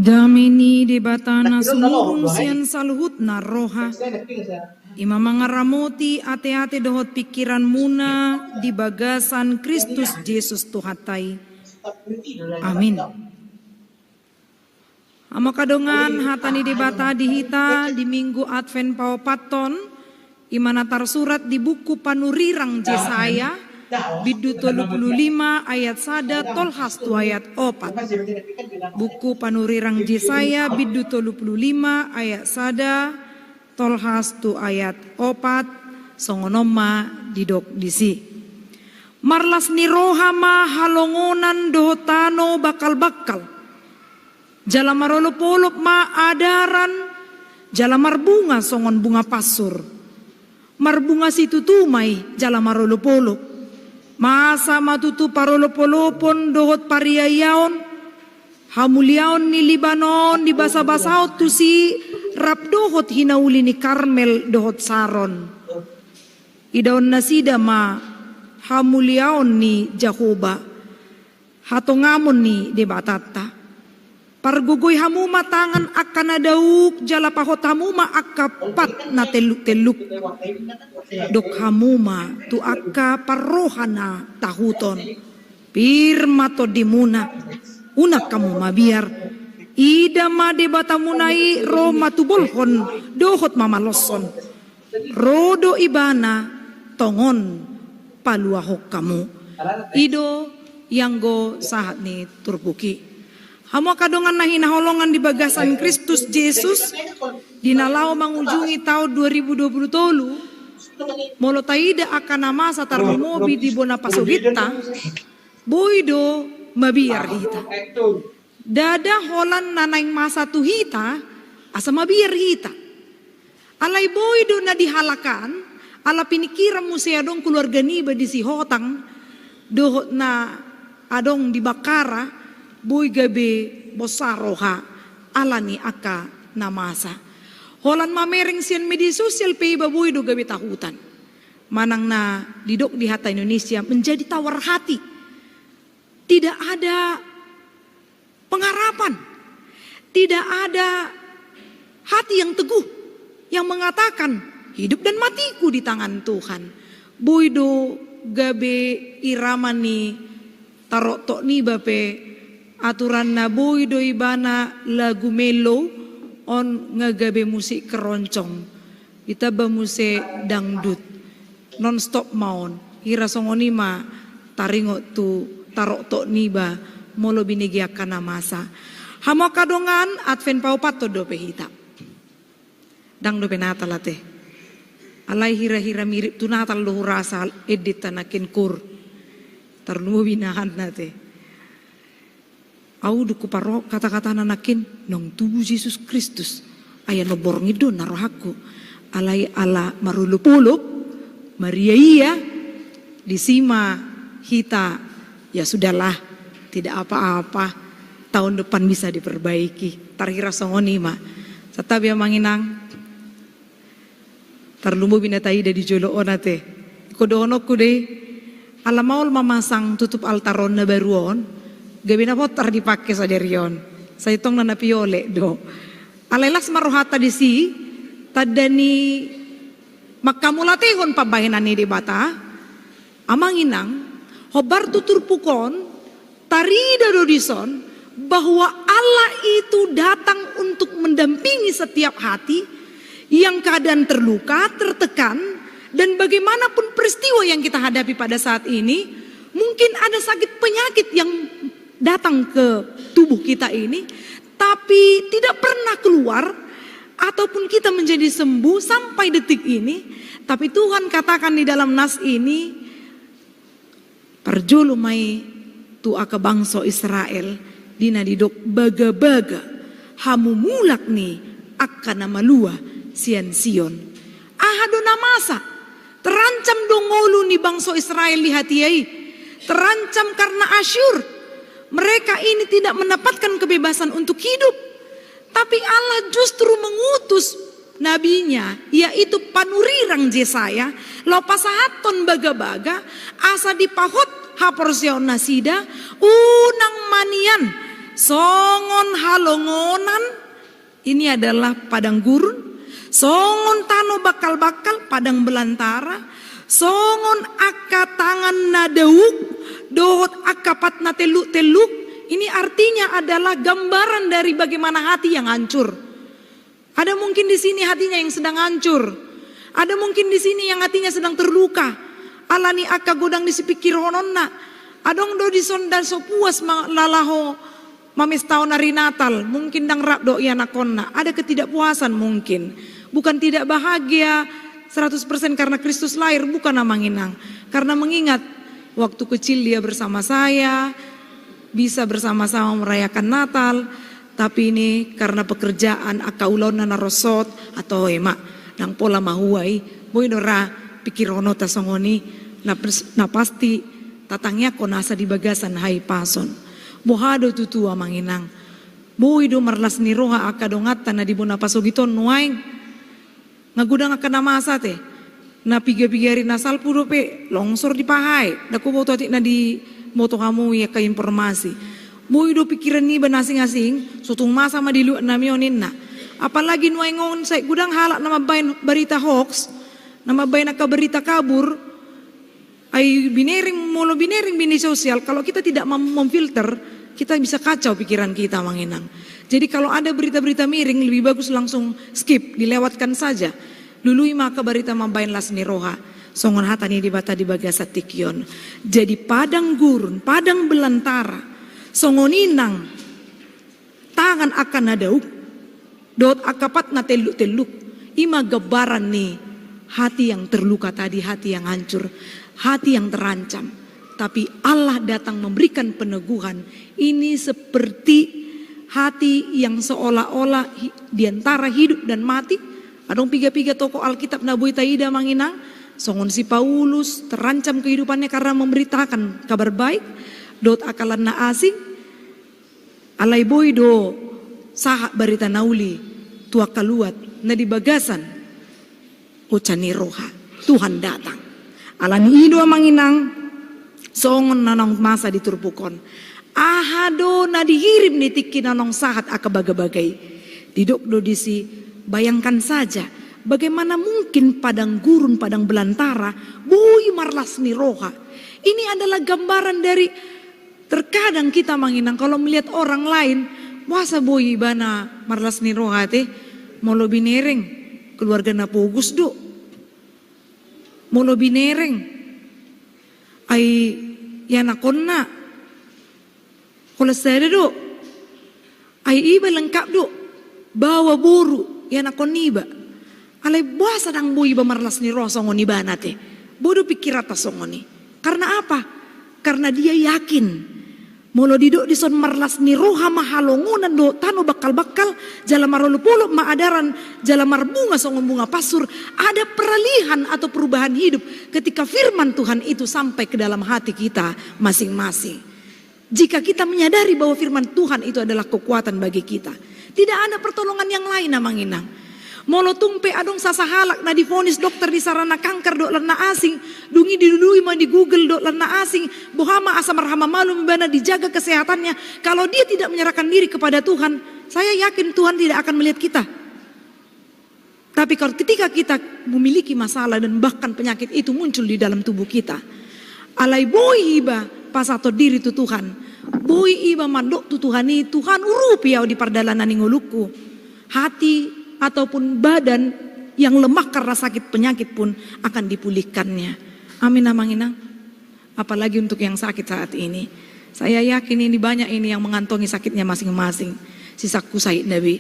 Damini debatana sumurung sian salhut na roha. Ima mangaramoti ate-ate dohot pikiran muna di bagasan Kristus Yesus Tuhatai. Amin. Ama kadongan hatani debata dihita di minggu Advent Paopaton. Imana tarsurat di buku Panurirang Jesaya. Bidu 35 ayat 1 tolhas tu ayat 4. Buku Panurirang Jesaya bidu 35 ayat 1 tolhas tu ayat 4 songonoma didok disi. Marlas ni rohama halongonan dohotano bakal-bakal. Jalamarolo polop ma adaran jalamar bunga songon bunga pasur. Marbunga situ tumai jalamarolo polop. Masa matutu parolopolopon dohot pariayaon hamuliaon ni Libanon di basa-basaot tu si rap dohot hinauli ni Karmel dohot Saron. Idaon nasida ma hamuliaon ni Jahoba hatongamon ni debatata. Pargugoy hamuma tangan akan adauk jalapahot hamuma akapat na teluk-teluk. Dok hamuma tu akka parohana tahuton. Pirmato dimuna unak kamu mabiar. Ida ma debatamunai roma tu bolhon dohot mamaloson. Rodo ibana tongon paluahok kamu. Ido yang go sahat ni turpuki. Hamo kadongan nahi naholongan di bagasan Kristus Yesus dinalao mengunjungi tahun 2020 tolu molo taida akan nama satar mobi di bona pasogita boido mabiar hita dada holan nanaing masa tu hita asa mabiar hita alai boido na dihalakan ala pinikiran musea dong keluarga niba di si hotang dohot na adong di bakara boy gabe bosaroha alani aka namasa. Holan mamering sian media sosial pei baboy do gabe tahutan. Manang na didok di hata Indonesia menjadi tawar hati. Tidak ada pengharapan. Tidak ada hati yang teguh yang mengatakan hidup dan matiku di tangan Tuhan. Boy do gabe iramani tarok tok ni bape aturan na boy do ibana lagu melo on ngagabe musik keroncong itaba musik dangdut non stop maon hira songonima taringo tu tarok tok niba molo binigi akana masa hamo kadongan Advent Paopato do pehita dang do penatal ate alai hira-hira mirip tu natal do rasa edit tanakin kur tarnu binahan nate. Au duku paro kata-kata nanakin nong tubuh Yesus Kristus aya no borngido narohaku alai ala marulupulup Maria iya disima hita ya sudahlah tidak apa-apa tahun depan bisa diperbaiki tarhira songoni ma satabi manginang tarlumbu binatai da di jolo onate kodono kude ala maul mamasang tutup altaron na baruon gabi na potar dipakai saderion. Saya tong na napiole do. Alailas maruhata di si tadani makamulatihon pabahinan ni di bata. Amanginang hobar tutur pukon tarida dodison bahwa Allah itu datang untuk mendampingi setiap hati yang keadaan terluka, tertekan dan bagaimanapun peristiwa yang kita hadapi pada saat ini, mungkin ada sakit penyakit yang datang ke tubuh kita ini tapi tidak pernah keluar ataupun kita menjadi sembuh sampai detik ini. Tapi Tuhan katakan di dalam nas ini perjulumai tu aka bangsa Israel dina didok baga-baga hamu mulak ni akan nama lua sian Sion ahadona masa terancam dongolu ni bangsa Israel lihatiai terancam karena Asyur. Mereka ini tidak mendapatkan kebebasan untuk hidup. Tapi Allah justru mengutus nabinya, yaitu Panurirang Jesaya, lopasahaton baga-baga, asa dipahot haporsion nasida, unang manian, songon halongonan, ini adalah padang gurun. Songon tano bakal-bakal, padang belantara. Songon aka tangan nadauk, dohot akapat na teluk-teluk. Ini artinya adalah gambaran dari bagaimana hati yang hancur. Ada mungkin di sini hatinya yang sedang hancur. Ada mungkin di sini yang hatinya sedang terluka. Alani aka godang di sepikir hononna. Adong do di sondan so puas lalaho mamis tahun hari Natal. Mungkin dang rap do iya nakonna. Ada ketidakpuasan mungkin. Bukan tidak bahagia 100% karena Kristus lahir, bukan namanginang. Karena mengingat waktu kecil dia bersama saya, bisa bersama-sama merayakan Natal, tapi ini karena pekerjaan akaulona narosot atau emak nang pola mahuai, boy dora pikirono tasongoni, na pasti tatangnya konasa di bagasan hai pason. Bohado tutua manginang, boy do marlas ni roha akadongatan na di bona pasogiton nuaing. Ngagudang akan nama asate na piga-pigari nasal pudo pe longsor di pahai daku boto atik na di moto kamu ya ke informasi boy do pikiran ni banasing-asing sutung masa ma dilu namionin na apalagi nuaingon say gudang halak nama bain berita hoax nama bain ka berita kabur ay molo binering bini sosial. Kalau kita tidak memfilter kita bisa kacau pikiran kita manginang. Jadi kalau ada berita-berita miring lebih bagus langsung skip, dilewatkan saja. Dului maka berita mambain las ni roha. Songon hatani di bata di bagasat tikion. Jadi padang gurun, padang belantara. Songon inang tangan akan nadauk. Dot akapat na teluk-teluk. Ima gebaran nih hati yang terluka tadi, hati yang hancur, hati yang terancam. Tapi Allah datang memberikan peneguhan. Ini seperti hati yang seolah-olah diantara hidup dan mati. Adong piga-piga toko Alkitab nabuy taida manginang. Songon si Paulus terancam kehidupannya karena memberitakan kabar baik. Dot akalan na asing. Alay boy do saha berita nauli. Tua kaluat na di bagasan. Ucani roha. Tuhan datang. Alani ido manginang. Songon nanong masa diturpukon. Ahado na dihirim nitiki nanong sahat akabaga-bagay. Didok do disi bayangkan saja bagaimana mungkin padang gurun, padang belantara, boy marlas ni roha. Ini adalah gambaran dari terkadang kita manginang kalau melihat orang lain, wasa boy bana marlas ni roha teh, molo binereng keluarga na pogus do. Molo binereng ay yanakon na. Kalau saya do, ay iba lengkap do, bawa buru, yanakon niba. Alay buasa dang boy iba marlas ni roh songon iba nate. Bodo pikir atas songoni. Karena apa? Karena dia yakin. Molo dido dison marlas ni roha mahalongunan do tano bakal-bakal jala marolupolo maadaran jala marbunga songon bunga pasur. Ada peralihan atau perubahan hidup ketika firman Tuhan itu sampai ke dalam hati kita masing-masing. Jika kita menyadari bahwa firman Tuhan itu adalah kekuatan bagi kita. Tidak ada pertolongan yang lain namanginang. Molo tumpe adong sasahalak na difonis dokter di sarana kanker dok lana asing. Dungi didului mau di Google dok lana asing. Bohama asa marhama malu mbana dijaga kesehatannya. Kalau dia tidak menyerahkan diri kepada Tuhan, saya yakin Tuhan tidak akan melihat kita. Tapi kalau ketika kita memiliki masalah dan bahkan penyakit itu muncul di dalam tubuh kita. Alay boy iba pas atau diri tu Tuhan. Boy iba mandok tu Tuhan ini. Tuhan urupi ya di pardalanan nguluku. Hati ataupun badan yang lemah karena sakit penyakit pun akan dipulihkannya. Amin amanginang. Apalagi untuk yang sakit saat ini. Saya yakin ini banyak ini yang mengantongi sakitnya masing-masing. Sisaku Said Nabi.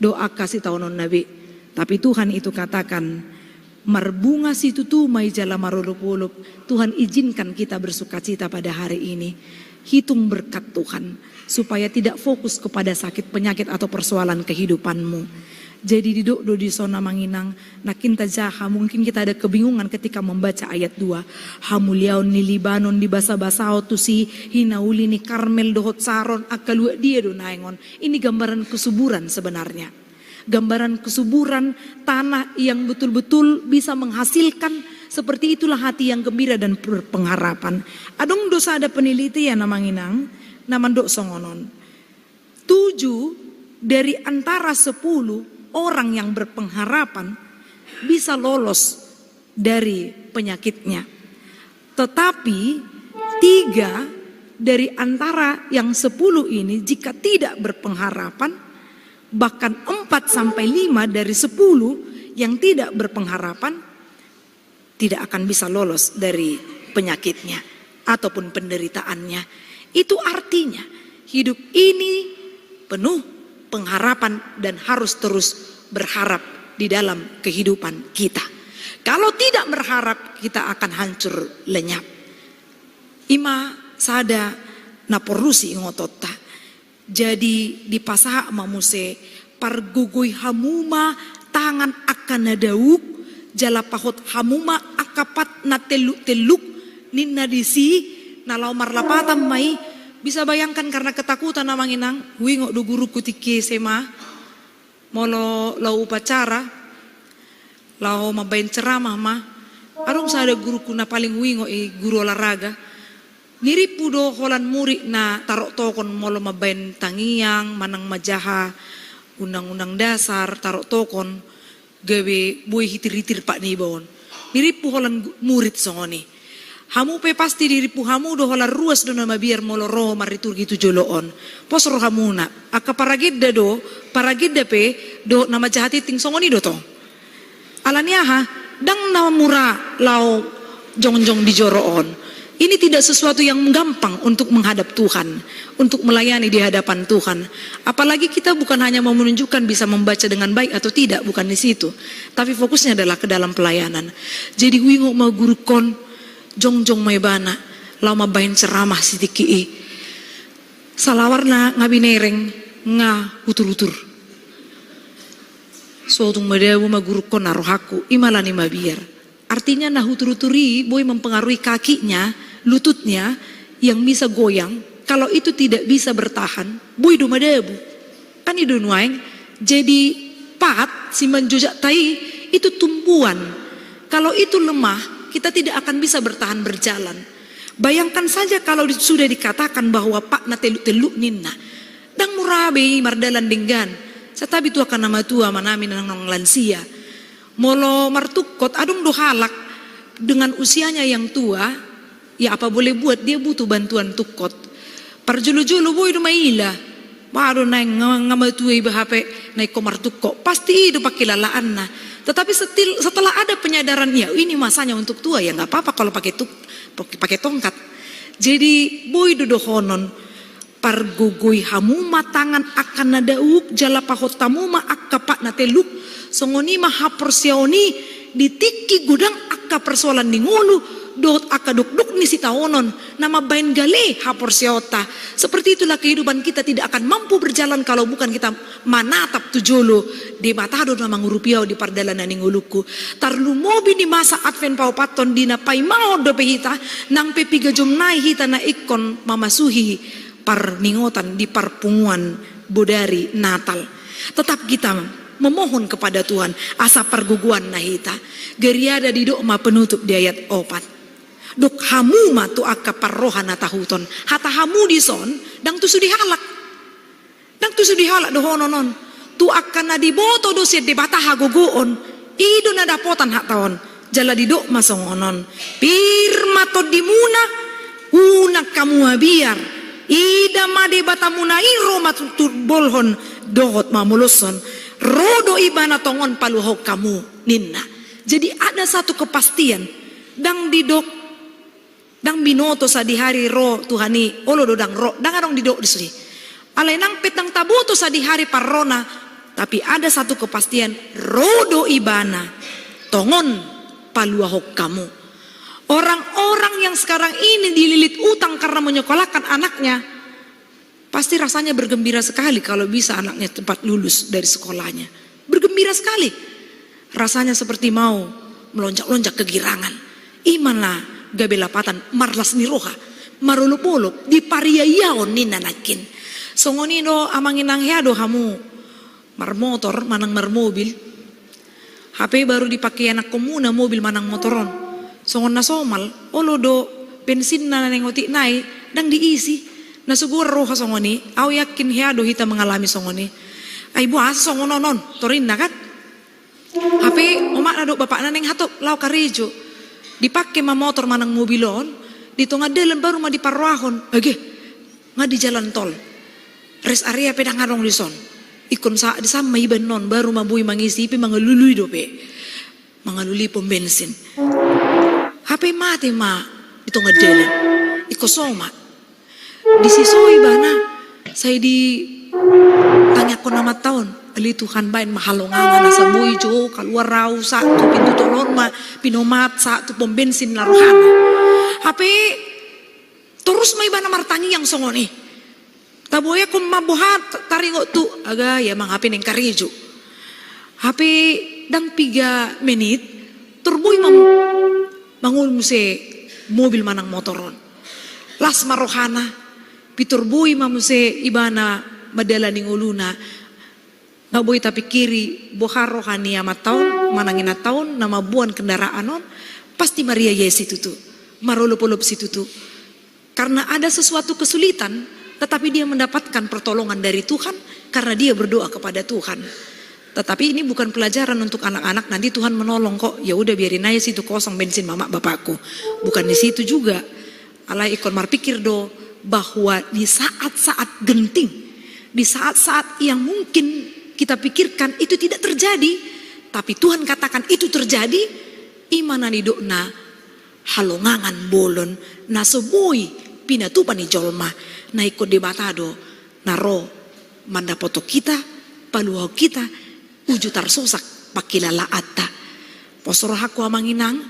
Doa kasih tahunan Nabi. Tapi Tuhan itu katakan. Marbunga situ tu mai jala marulup-ulup. Tuhan izinkan kita bersuka cita pada hari ini. Hitung berkat Tuhan. Supaya tidak fokus kepada sakit penyakit atau persoalan kehidupanmu. Jadi diduk do di sona manginang nakinta jaha mungkin kita ada kebingungan ketika membaca ayat 2. Hamuliaun ni Libanon di basa-basao tu si hinauli ni Karmel dohot saron akalua dia do naengon. Ini gambaran kesuburan sebenarnya. Gambaran kesuburan tanah yang betul-betul bisa menghasilkan. Seperti itulah hati yang gembira dan berpengharapan. Adong dosa ada penelitian namanginang namandok songonon. dari antara 10 orang yang berpengharapan bisa lolos dari penyakitnya. Tetapi 3 dari antara yang 10 ini jika tidak berpengharapan, bahkan 4 sampai 5 dari 10 yang tidak berpengharapan tidak akan bisa lolos dari penyakitnya ataupun penderitaannya. Itu artinya hidup ini penuh pengharapan dan harus terus berharap di dalam kehidupan kita. Kalau tidak berharap, kita akan hancur lenyap. Ima sada naporusi ngotota. Jadi di pasaha mamuse pargugui hamuma tangan akan nadauk jala pahot hamuma akapat na teluk ninna disi nalau marlapatam mai. Bisa bayangkan karena ketakutan namang inang wingo do guru kutiki sema molo lau upacara lau mabain ceramah ma arong sada guru kuna paling wingo guru olahraga niripu do holan murid na tarok tokon molo mabain tangiang manang majaha undang-undang dasar tarok tokon gawe boy hitir-hitir pak nibon niripu holan murid songoni. Hamu pe pasti diripu hamu do hola ruas do nama biar molo roh maritur gitu joloon. Pos roh hamuna. Aka paragidda pe do nama jahati ting songoni do to. Alania ha dang nama murah lau jong-jong di joroon. Ini tidak sesuatu yang gampang untuk menghadap Tuhan, untuk melayani di hadapan Tuhan. Apalagi kita bukan hanya mau menunjukkan bisa membaca dengan baik atau tidak, bukan di situ. Tapi fokusnya adalah ke dalam pelayanan. Jadi wingo mau guru kon jong-jong may bana lau mabahin ceramah sitiki salawarna ngabinereng nga utur-utur suatung madawu magurukon narohaku imalani mabiar. Artinya nah utur-uturi boy mempengaruhi kakinya, lututnya yang bisa goyang. Kalau itu tidak bisa bertahan boy do madawu kan ido nuaing jadi pat si manjojak tai itu tumbuhan. Kalau itu lemah kita tidak akan bisa bertahan berjalan. Bayangkan saja kalau sudah dikatakan bahwa pak na teluk ninna dang murabe mardalan dinggan setabi tu akan nama tua manami nang lansia molo martukot adung do halak dengan usianya yang tua ya apa boleh buat dia butuh bantuan tukot parjulu-julu boy do maila baru nang ngamatui bahape naik komar tukok pasti itu pakai lalaan na. Tetapi setelah ada penyadaran ya ini masanya untuk tua ya nggak apa-apa kalau pakai tongkat. Jadi boy dodohonon pargugui hamuma tangan akan nadauk jala pahot tamuma akka pak nateluk songoni maha persiaoni ditiki gudang akka persoalan di ngulu dot akka duk ni si taonon nama bain gale hapor siota. Seperti itulah kehidupan kita tidak akan mampu berjalan kalau bukan kita manatap tujolo di matado nama ngurupiao di pardalanan ni nguluku tarlu mobi di masa advent paupaton dina pai mau do pehita nang pepiga jomnai hita na ikon mamasuhi par ningotan di parpunguan bodari Natal. Tetap kita memohon kepada Tuhan asa perguguan nahita geriada di doa penutup di ayat 4 dok hamu ma tu akka parrohana tahuton hata hamu dison dang tu sudi halak dohononon tu akan na diboto do siet debata hagogoon ido na dapotan hak taon jala di dok masongonon pirma to dimuna unak kamu biar ida ma debata muna iro matutur bolhon dohot mamuluson rodo ibana tongon paluhok kamu ninna. Jadi ada satu kepastian dang didok dang binoto sa di hari ro Tuhani olo do dang ro dang arong didok disuri alay nang petang tabuto sa di hari parrona. Tapi ada satu kepastian rodo ibana tongon paluahok kamu. Orang-orang yang sekarang ini dililit utang karena menyekolahkan anaknya pasti rasanya bergembira sekali kalau bisa anaknya cepat lulus dari sekolahnya. Bergembira sekali. Rasanya seperti mau melonjak-lonjak kegirangan. Imanlah gabelapatan marlas ni roha. Marulupuluk di pariyayaon ni nanakin. Songonido amangin ang heado hamu. Marmotor manang marmobil. HP baru dipakai anak komuna mobil manang motoron. Songon na somal. Olo do bensin na nengotik nai dang diisi. Nasugur roha songoni, au yakin hiado hita mengalami songoni. Ay buas songononon, torin na kan? Hape umak na do bapak na neng hatop lau karejo. Dipakai ma motor manang mobilon, dito nga dalam baru ma di parwahon. Age, nga di jalan tol. Res area pedang ngarong lison. Ikon sa di sama iban non baru mabui mangisipi mangalului dope. Mangaluli pom bensin. Hape mati ma dito nga dalam. Iko soma. Di sisoi bana. Saya di tanya ko nama tahun. Ali Tuhan bain mahalongangan nasa bui jo keluar raw sa tu pintu tolon ma pinomat sa tu pom bensin laruhana. Hape terus may bana martangi yang songoni. Taboya kung mabuhat taringo tu aga ya manghapi neng karijo. Hape dang 3 menit turboy mangul muse mobil manang motoron. Las marohana piturboy mamuse ibana madala ning uluna. Naboy tapi kiri bohar rohani amat tahun manangina tahun nama buan kendaraan non pasti Maria Yesi tutu marolop-olop situ tu karena ada sesuatu kesulitan tetapi dia mendapatkan pertolongan dari Tuhan karena dia berdoa kepada Tuhan. Tetapi ini bukan pelajaran untuk anak-anak, nanti Tuhan menolong kok, ya udah biarin aja situ kosong bensin mama bapakku. Bukan di situ juga. Allah ikon marpikir do bahwa di saat-saat genting, di saat-saat yang mungkin kita pikirkan itu tidak terjadi, tapi Tuhan katakan itu terjadi. Imanan idokna halongangan bolon nasoboi pinatupan ni jolma na ikut debatado naro manda poto kita paluau kita uju tarsosak pakilala atta posoro haku amanginang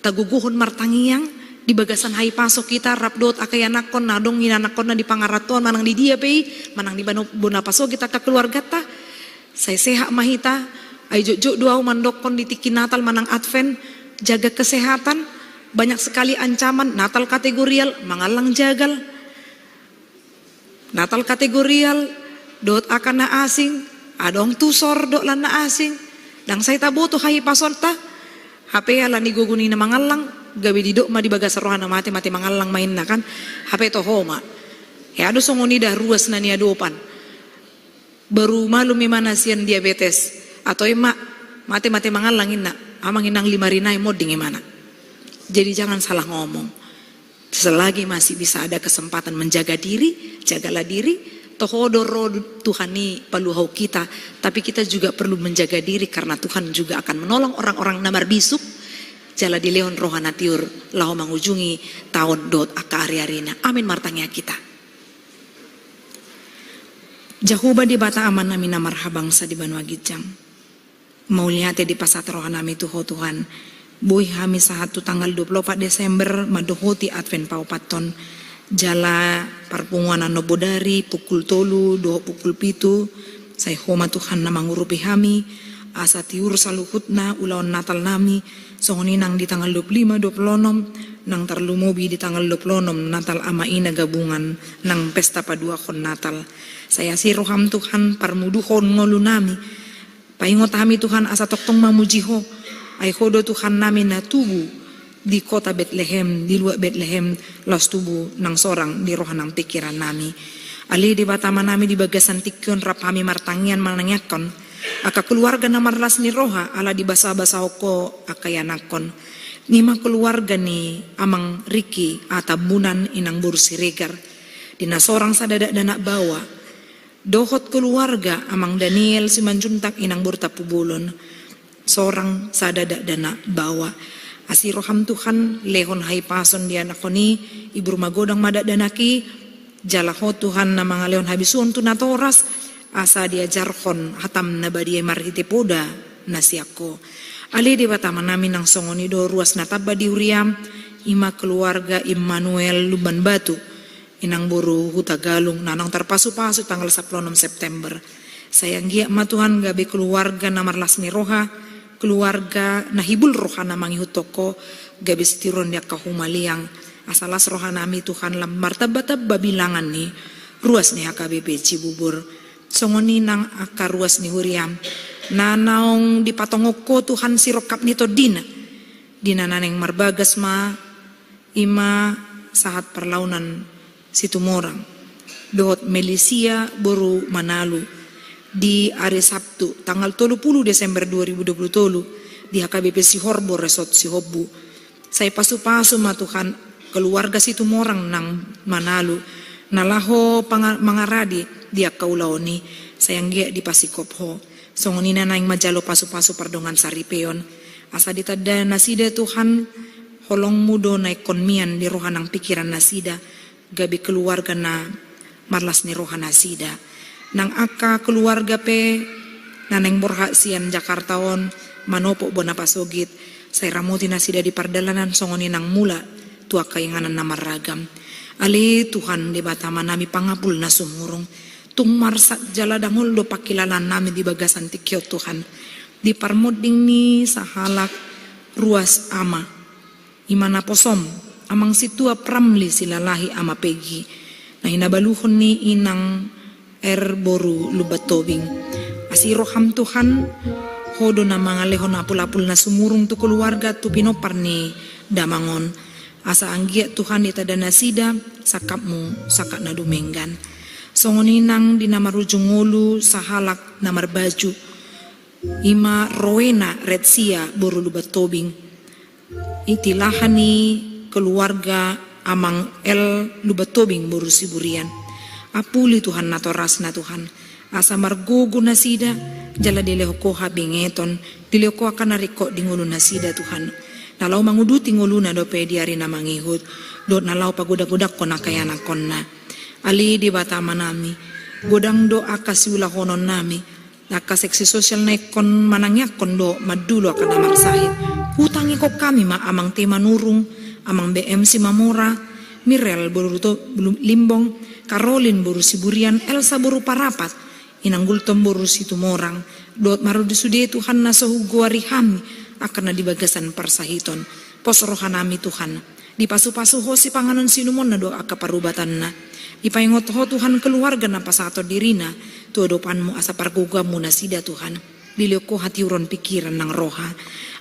taguguhon martangiang di bagasan hai pasok kita rapdot akayanakon nadong inanakon na di pangaratuan manang di dia pei manang di bona pasok kita ke keluarga ta. Saya sehat mahita, ayo juk doa mandokon di tiki Natal manang Advent, jaga kesehatan, banyak sekali ancaman, Natal kategorial, mangalang jagal. Natal kategorial, dot akan na asing, adong tusor dot lan na asing. Dang saya taboto hai pasorta, HP ala ni guguni na mangalang, gabi didok ma di bagas rohana mati mangalang main na kan, HP to homa. Ya ado songoni dah ruas na ni adopan. Baru malu mana sian diabetes atau emak mati mangalangin nak amang inang 5 rinai moding mana. Jadi jangan salah ngomong. Selagi masih bisa ada kesempatan menjaga diri, jagalah diri. Tohodoro Tuhani paluhau kita, tapi kita juga perlu menjaga diri karena Tuhan juga akan menolong orang-orang namar bisuk. Jala di leon rohana tiur lau mangujungi tahun dot aka ari-arina. Amin martangnya kita. Jahuba di bata aman nami namar habangsa di Banua Gijang. Mau lihat di pasat rohana nami Tuhan. Boy hami sahatu tanggal 24 Desember madohoti Advent paupaton. Jala parpunguan nobodari pukul tolu doho pukul pitu. Saya homa Tuhan na mangurupi hami. Asa tiur saluhutna ulawan Natal nami. Songoni nang di tanggal 25-26. Nang tarlumobi di tanggal 26 Natal ama ina gabungan. Nang pesta padua kon Natal. Saya si roham Tuhan parmuduhon ngolunami. Paingot kami Tuhan asa toktong mamujiho. Ay hodo Tuhan nami na tubu di kota Bethlehem, di luar Bethlehem, las tubu nang sorang di rohanang pikiran nami. Ali di batama nami di bagasan tikyon rapami martangian manangyakon. Aka keluarga na marlas ni roha ala di basa-basa ko akayanakon. Nima keluarga ni amang Riki atabunan inang bursi regar. Dina sorang sadada danak bawa. Dohot keluarga amang Daniel Simanjuntak inang burta pubulon. Sorang sadada dana bawa. Asiroham Tuhan lehon hai pason dia nakoni ibu rumah godang madak danaki. Jalaho Tuhan na mga leon habisuon tu natoras. Asa dia jarhon hatam na badie marhite poda nasiako. Ali di batama namin ng songoni do ruas na taba di uriam. Ima keluarga Immanuel Luban Batu. Inang buru hutagalung nanang terpasu-pasu tanggal 16 September. Sayang gia ma Tuhan gabi keluarga namarlas ni roha, keluarga nahibul roha namang ihutoko, gabi setiron dia kahumaliang. Asalas roha nami Tuhan lam martabat babilangan ni ruas ni HKBP Cibubur. Songoni nang akaruas ni huriam. Nanaong dipatongoko Tuhan sirokap nito dina. Dina naneng marbagas ma ima saat perlaunan situ morang dohot Melisia boru Manalu di hari Sabtu tanggal 30 Desember 2020 di HKBP Sihorbo Resort Sihobbu. Saya pasu-pasu matuhan keluarga situ morang nang Manalu nalaho mangaradi dia kaulaoni sayang dia di Pasikopho songonina naing majalo pasu-pasu pardongan saripeon asa ditada nasida Tuhan holong mudo naik konmian di rohanang pikiran nasida gabi keluarga na marlas ni rohan nasida nang aka keluarga pe naneng borha sian Jakartaon manopo bona pasogit saya ramuti nasida di pardalanan songoni nang mula tua kayanganan na maragam ali Tuhan di batama nami pangapul na sumurong tung marsat jala dangol do pakilalan nami di bagasan tikyot Tuhan di parmoding ni sahalak ruas ama imana posom amang situa pramli silalahi ama pegi na hinabaluhon ni inang boru lubatobing asiroham Tuhan hodo na mga lehon apul-apul na sumurong tu keluarga tu pinopar ni damangon asa anggia Tuhan itada nasida sakapmu sakat na dumenggan songoninang dinamarujungulu sahalak namar baju ima Rowena Retsia boru lubatobing itilahan ni keluarga amang lubatobing boru siburian apuli Tuhan natoras na Tuhan asa margogo nasida jala dileho ko habingeton dileho ko akan nariko dingulu nasida Tuhan nalau manguduti ngulu na do pediari na mangihut do nalau pagudak-gudak ko na kaya na konna ali di batama nami godang do akasiula honon nami akaseksi sosial na kon manangyak kondo madulo akan namarsahit hutangi ko kami ma amang tema nurung amang BMC Mamora Mirel boru limbong Caroline boru siburian Elsa boru parapat inanggul tombor situ morang dot maru disude Tuhan nasohu guari hami akan na dibagasan parsahiton pos rohanami Tuhan di pasu-pasu ho si panganon sinumon na do aka parubatan na di paingot ho Tuhan keluarga na pasato dirina tu adopanmu asa pargugamu na sida Tuhan dilioko hati uron pikiran ng roha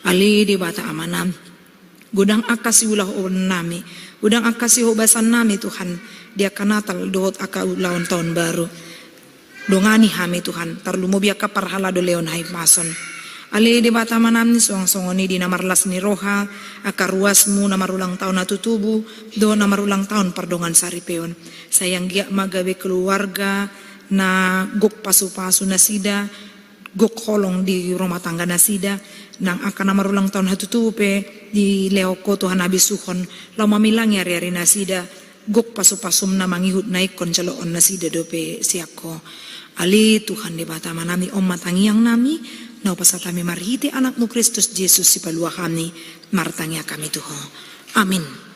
ali di bata amanam gudang akasi ulah nami gudang akasi hobasan nami Tuhan dia kanatal dohot aka lawan tahun baru dongani hami Tuhan tarlumo biaka parhala do leon hai mason ali di bata manam ni song-songoni di namarlas ni roha aka ruasmu namarulang tahun natutubu do namarulang tahun pardongan saripeon sayang gia magawe keluarga na gok pasu-pasu nasida gok holong di rumah tangga nasida nang akan namarulang tahun hatutupe di leoko Tuhan abisuhon lau mamilang yari-yari nasida gok pasu-pasum na mangihut naikon caloon nasida dope siako ali Tuhan di bata manami om matangiang nami nau pasatami marhiti anakmu Kristus Yesus si palua kami martangya kami Tuhan amin.